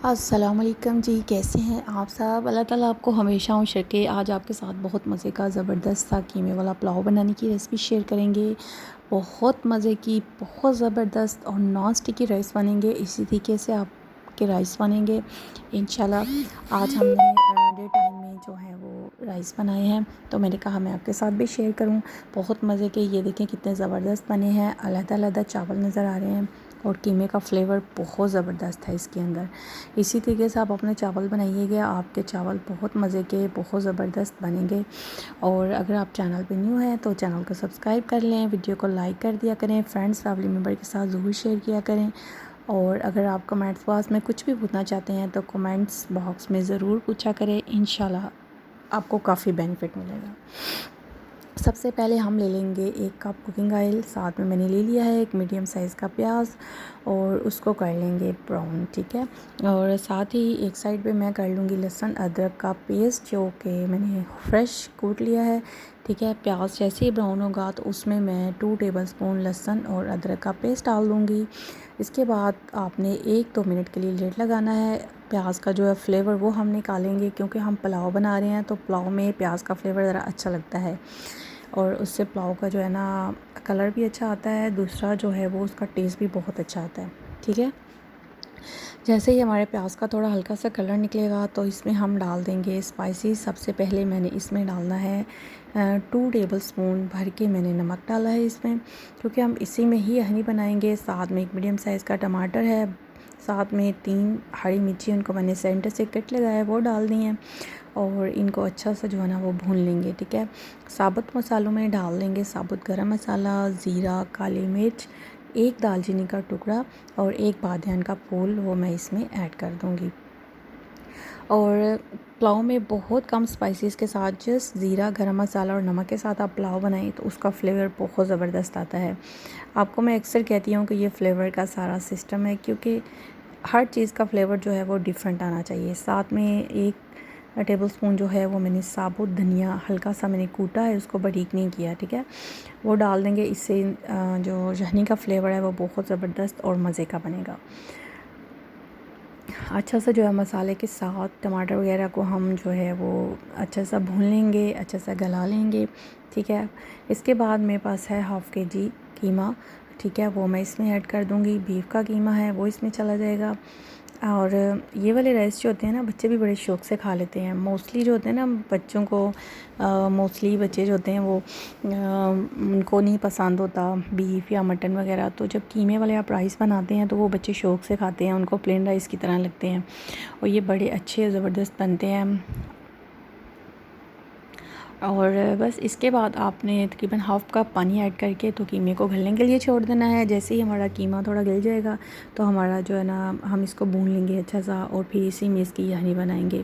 अस्सलाम वालेकुम जी, कैसे हैं आप सब। अल्लाह ताला आपको हमेशा खुश रखे। आज आपके साथ बहुत मज़े का ज़बरदस्त सा कीमे वाला पुलाव बनाने की रेसिपी शेयर करेंगे। बहुत मज़े की, बहुत ज़बरदस्त और नॉन स्टिकी राइस बनेंगे। इसी तरीके से आपके राइस बनेंगे इंशाल्लाह। आज हमने डे टाइम में जो है वो राइस बनाए हैं, तो मैंने कहा मैं आपके साथ भी शेयर करूं। बहुत मज़े के, ये देखें कितने ज़बरदस्त बने हैं। अलग-अलग चावल नज़र आ रहे हैं और कीमे का फ्लेवर बहुत ज़बरदस्त है इसके अंदर। इसी तरीके से आप अपने चावल बनाइएगा, आपके चावल बहुत मज़े के, बहुत ज़बरदस्त बनेंगे। और अगर आप चैनल पे न्यू हैं तो चैनल को सब्सक्राइब कर लें, वीडियो को लाइक कर दिया करें, फ्रेंड्स फैमिली मेम्बर के साथ ज़रूर शेयर किया करें। और अगर आप कमेंट्स बॉक्स में कुछ भी पूछना चाहते हैं तो कमेंट्स बॉक्स में ज़रूर पूछा करें, इंशाल्लाह आपको काफ़ी बेनिफिट मिलेगा। सबसे पहले हम ले लेंगे 1 कप कुकिंग ऑयल, साथ में मैंने ले लिया है एक मीडियम साइज़ का प्याज और उसको कर लेंगे ब्राउन, ठीक है। और साथ ही एक साइड पे मैं कर लूँगी लहसुन अदरक का पेस्ट, जो कि मैंने फ्रेश कूट लिया है, ठीक है। प्याज जैसे ही ब्राउन होगा तो उसमें मैं 2 टेबलस्पून लहसुन और अदरक का पेस्ट डाल दूँगी। इसके बाद आपने 1-2 मिनट के लिए लिड लगाना है। प्याज का जो है फ्लेवर वो हम निकालेंगे, क्योंकि हम पुलाव बना रहे हैं तो पुलाव में प्याज का फ्लेवर ज़रा अच्छा लगता है और उससे पुलाव का जो है ना कलर भी अच्छा आता है। दूसरा जो है वो उसका टेस्ट भी बहुत अच्छा आता है, ठीक है। जैसे ही हमारे प्याज का थोड़ा हल्का सा कलर निकलेगा तो इसमें हम डाल देंगे स्पाइसेस। सबसे पहले मैंने इसमें डालना है 2 टेबलस्पून भर के मैंने नमक डाला है इसमें, क्योंकि हम इसी में ही हनी बनाएंगे। साथ में एक मीडियम साइज़ का टमाटर है, साथ में 3 हरी मिर्ची, उनको मैंने सेंटर से कट लगाया है, वो डाल दी हैं। और इनको अच्छा सा जो है ना वो भून लेंगे, ठीक है। साबुत मसालों में डाल देंगे साबुत गरम मसाला, ज़ीरा, काली मिर्च, 1 दालचीनी का टुकड़ा और 1 बादियान का फूल, वो मैं इसमें ऐड कर दूँगी। और पुलाव में बहुत कम स्पाइसेस के साथ जस्ट ज़ीरा, गरम मसाला और नमक के साथ आप पुलाव बनाएं तो उसका फ्लेवर बहुत ज़बरदस्त आता है। आपको मैं अक्सर कहती हूँ कि ये फ्लेवर का सारा सिस्टम है, क्योंकि हर चीज़ का फ्लेवर जो है वो डिफरेंट आना चाहिए। साथ में 1 टेबलस्पून जो है वो मैंने साबुत धनिया हल्का सा मैंने कूटा है, उसको बारीक नहीं किया, ठीक है, वो डाल देंगे। इससे जो यखनी का फ्लेवर है वो बहुत ज़बरदस्त और मज़े का बनेगा। अच्छा सा जो है मसाले के साथ टमाटर वगैरह को हम जो है वो अच्छा सा भून लेंगे, अच्छा सा गला लेंगे, ठीक है। इसके बाद मेरे पास है हाफ़ केजी कीमा, ठीक है, वो मैं इसमें ऐड कर दूँगी। बीफ का कीमा है वो इसमें चला जाएगा। और ये वाले राइस जो होते हैं ना, बच्चे भी बड़े शौक़ से खा लेते हैं। मोस्टली जो होते हैं ना बच्चों को, मोस्टली बच्चे जो होते हैं वो उनको नहीं पसंद होता बीफ या मटन वगैरह, तो जब कीमे वाले आप राइस बनाते हैं तो वो बच्चे शौक़ से खाते हैं, उनको प्लेन राइस की तरह लगते हैं और ये बड़े अच्छे ज़बरदस्त बनते हैं। और बस इसके बाद आपने तकरीबन हाफ़ कप पानी ऐड करके तो कीमे को गलने के लिए छोड़ देना है। जैसे ही हमारा कीमा थोड़ा गल जाएगा तो हमारा जो है ना हम इसको भून लेंगे अच्छा सा, और फिर इसी में इसकी यखनी बनाएंगे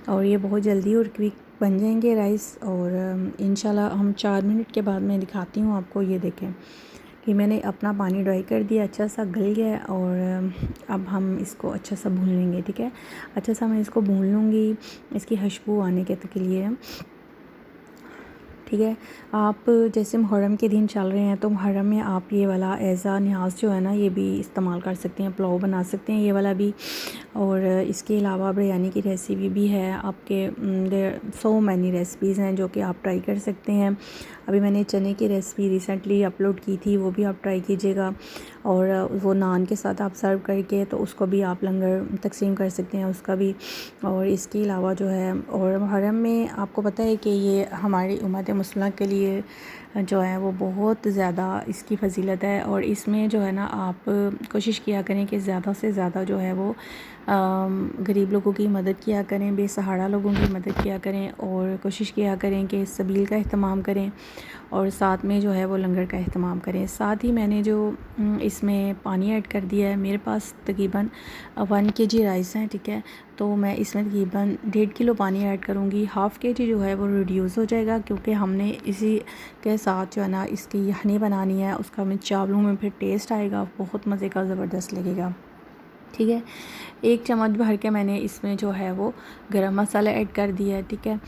और ये बहुत जल्दी और क्विक बन जाएंगे राइस। और इंशाल्लाह हम 4 मिनट के बाद मैं दिखाती हूँ आपको। ये देखें कि मैंने अपना पानी ड्राई कर दिया, अच्छा सा गल गया और अब हम इसको अच्छा सा भून लेंगे, ठीक है। अच्छा सा मैं इसको भून लूँगी इसकी खुशबू आने के लिए, ठीक है। आप जैसे मुहर्रम के दिन चल रहे हैं तो मुहर्रम में आप ये वाला एज़ा न्याज़ जो है ना ये भी इस्तेमाल कर सकते हैं, पुलाव बना सकते हैं ये वाला भी। और इसके अलावा बिरयानी की रेसिपी भी है आपके, सो मैनी रेसिपीज़ हैं जो कि आप ट्राई कर सकते हैं। अभी मैंने चने की रेसिपी रिसेंटली अपलोड की थी, वो भी आप ट्राई कीजिएगा। और वो नान के साथ आप सर्व करके तो उसको भी आप लंगर तकसीम कर सकते हैं उसका भी। और इसके अलावा जो है, और मुहर्रम में आपको पता है कि ये हमारी उम्मत मुस्लिमा के लिए जो है वो बहुत ज़्यादा इसकी फ़जीलत है। और इसमें जो है ना आप कोशिश किया करें कि ज़्यादा से ज़्यादा जो है वो गरीब लोगों की मदद किया करें, बेसहारा लोगों की मदद किया करें और कोशिश किया करें कि सबील का अहतमाम करें और साथ में जो है वो लंगर का अहतमाम करें। साथ ही मैंने जो इसमें पानी ऐड कर दिया है, मेरे पास तकरीबन 1 केजी राइस हैं, ठीक है, तो मैं इसमें तकरीबन 1.5 किलो पानी ऐड करूँगी। हाफ़ केजी जो है वो रिड्यूस हो जाएगा, क्योंकि हमने इसी के साथ जो है ना इसकी यखनी बनानी है, उसका में चावलों में फिर टेस्ट आएगा, बहुत मज़े का ज़बरदस्त लगेगा, ठीक है। 1 चम्मच भर के मैंने इसमें जो है वो गरम मसाला ऐड कर दिया है, ठीक है।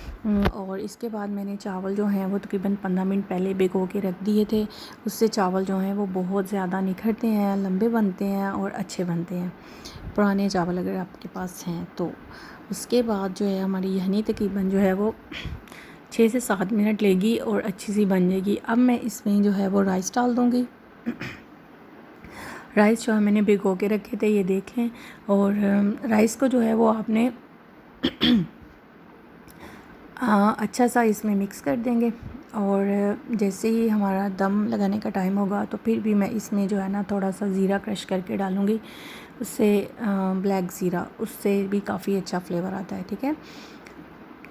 और इसके बाद मैंने चावल जो हैं वो तकरीबन 15 मिनट पहले भिगो के रख दिए थे। उससे चावल जो हैं वो बहुत ज़्यादा निखरते हैं, लंबे बनते हैं और अच्छे बनते हैं, पुराने चावल अगर आपके पास हैं तो। उसके बाद जो है हमारी यहनी तकरीबन जो है वो 6 से 7 मिनट लेगी और अच्छी सी बन जाएगी। अब मैं इसमें जो है वो राइस डाल दूँगी। राइस जो है मैंने भिगो के रखे थे, ये देख लें। और राइस को जो है वो आपने अच्छा सा इसमें मिक्स कर देंगे। और जैसे ही हमारा दम लगाने का टाइम होगा तो फिर भी मैं इसमें जो है ना थोड़ा सा ज़ीरा क्रश करके डालूँगी, उससे ब्लैक ज़ीरा, उससे भी काफ़ी अच्छा फ्लेवर आता है। ठीक है,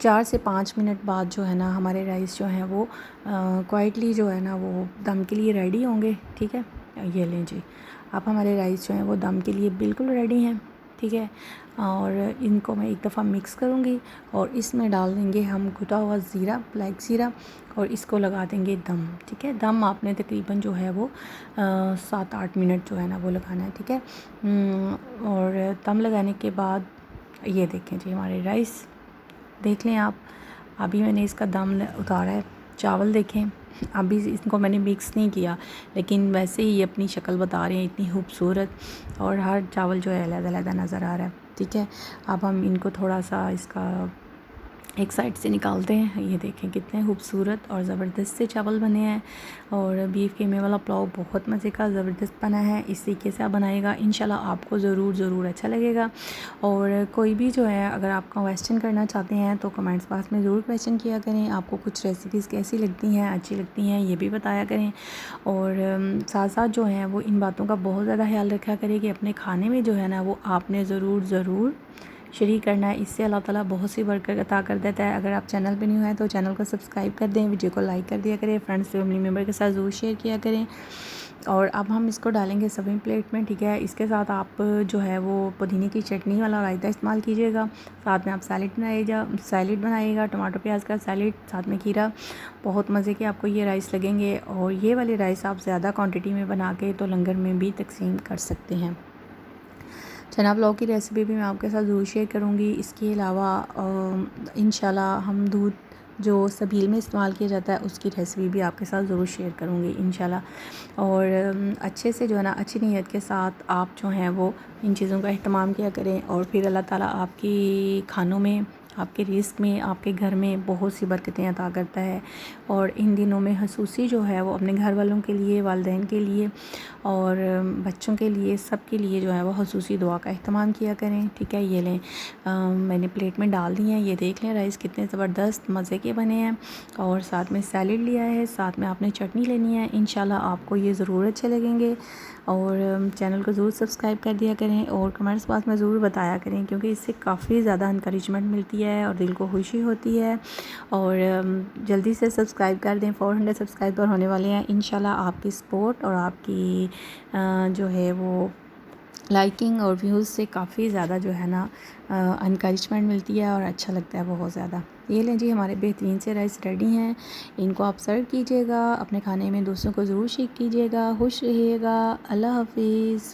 4 से 5 मिनट बाद जो है ना हमारे राइस जो हैं वो क्वाइटली जो है ना वो दम के लिए रेडी होंगे। ठीक है, ये लें जी, अब हमारे राइस जो हैं वो दम के लिए बिल्कुल रेडी हैं। ठीक है, और इनको मैं एक दफ़ा मिक्स करूँगी और इसमें डाल देंगे हम कुटा हुआ ज़ीरा, ब्लैक ज़ीरा, और इसको लगा देंगे दम। ठीक है, दम आपने तकरीबन जो है वो 7-8 मिनट जो है ना वो लगाना है। ठीक है, और दम लगाने के बाद ये देखें जी हमारे राइस, देख लें आप। अभी मैंने इसका दम उतारा है। चावल देखें, अभी इसको मैंने मिक्स नहीं किया, लेकिन वैसे ही ये अपनी शक्ल बता रहे हैं इतनी खूबसूरत, और हर चावल जो है अलग-अलग नज़र आ रहा है। ठीक है, अब हम इनको थोड़ा सा इसका एक साइड से निकालते हैं। ये देखें कितने खूबसूरत और ज़बरदस्त से चावल बने हैं। और बीफ कीमे वाला पुलाव बहुत मज़े का ज़बरदस्त बना है। इस तरीके से आप बनाएगा, इंशाल्लाह आपको ज़रूर अच्छा लगेगा। और कोई भी जो है अगर आप क्वेश्चन करना चाहते हैं तो कमेंट्स बॉक्स में ज़रूर क्वेश्चन किया करें। आपको कुछ रेसिपीज़ कैसी लगती हैं, अच्छी लगती हैं, ये भी बताया करें। और साथ साथ जो है वो इन बातों का बहुत ज़्यादा ख्याल रखा करें कि अपने खाने में जो है ना वो आपने ज़रूर शरीक करना है। इससे अल्लाह ताला बहुत सी बरकत अता कर देता है। अगर आप चैनल पे न्यू हैं तो चैनल को सब्सक्राइब कर दें, वीडियो को लाइक कर दिया करें, फ्रेंड्स फैमिली मेम्बर के साथ ज़रूर शेयर किया करें। और अब हम इसको डालेंगे सर्विंग प्लेट में। ठीक है, इसके साथ आप जो है वो पुदीने की चटनी वाला रायता इस्तेमाल कीजिएगा। साथ में आप सैलेड बनाइएगा, टमाटर प्याज का सैलेड, साथ में खीरा। बहुत मज़े के आपको ये राइस लगेंगे। और ये वाले राइस आप ज़्यादा क्वान्टिटी में बना के तो लंगर में भी तकसीम कर सकते हैं। चना पुलाव की रेसिपी भी मैं आपके साथ ज़रूर शेयर करूँगी। इसके अलावा इंशाल्लाह हम दूध जो सबील में इस्तेमाल किया जाता है उसकी रेसिपी भी आपके साथ ज़रूर शेयर करूँगी इंशाल्लाह। और अच्छे से जो है ना अच्छी नीयत के साथ आप जो हैं वो इन चीज़ों का अहतमाम किया करें, और फिर अल्लाह ताला आपकी खानों में, आपके रिज़्क़ में, आपके घर में बहुत सी बरकतें अता करता है। और इन दिनों में ख़ुसूसी जो है वो अपने घर वालों के लिए, वालिदैन के लिए और बच्चों के लिए, सब के लिए जो है वो ख़ुसूसी दुआ का अहतमाम किया करें। ठीक है, ये लें, मैंने प्लेट में डाल दिए हैं। ये देख लें राइस कितने ज़बरदस्त मज़े के बने हैं। और साथ में सैलेड लिया है, साथ में आपने चटनी लेनी है। इंशाल्लाह आपको ये ज़रूर अच्छे लगेंगे। और चैनल को ज़रूर सब्सक्राइब कर दिया करें और कमेंट्स बॉक्स में ज़रूर बताया करें, क्योंकि इससे काफ़ी ज़्यादा इंकरेजमेंट मिलती है और दिल को खुशी होती है। और जल्दी से सब्सक्राइब कर दें, 400 सब्सक्राइबर होने वाले हैं। इंशाल्लाह आपकी सपोर्ट और आपकी जो है वो लाइकिंग और व्यूज़ से काफ़ी ज़्यादा जो है ना इनकरेजमेंट मिलती है और अच्छा लगता है बहुत ज़्यादा। ये लें जी, हमारे बेहतरीन से राइस रेडी हैं। इनको आप सर्व कीजिएगा, अपने खाने में दूसरों को ज़रूर शेयर कीजिएगा। खुश रहिएगा। अल्लाह हाफिज़।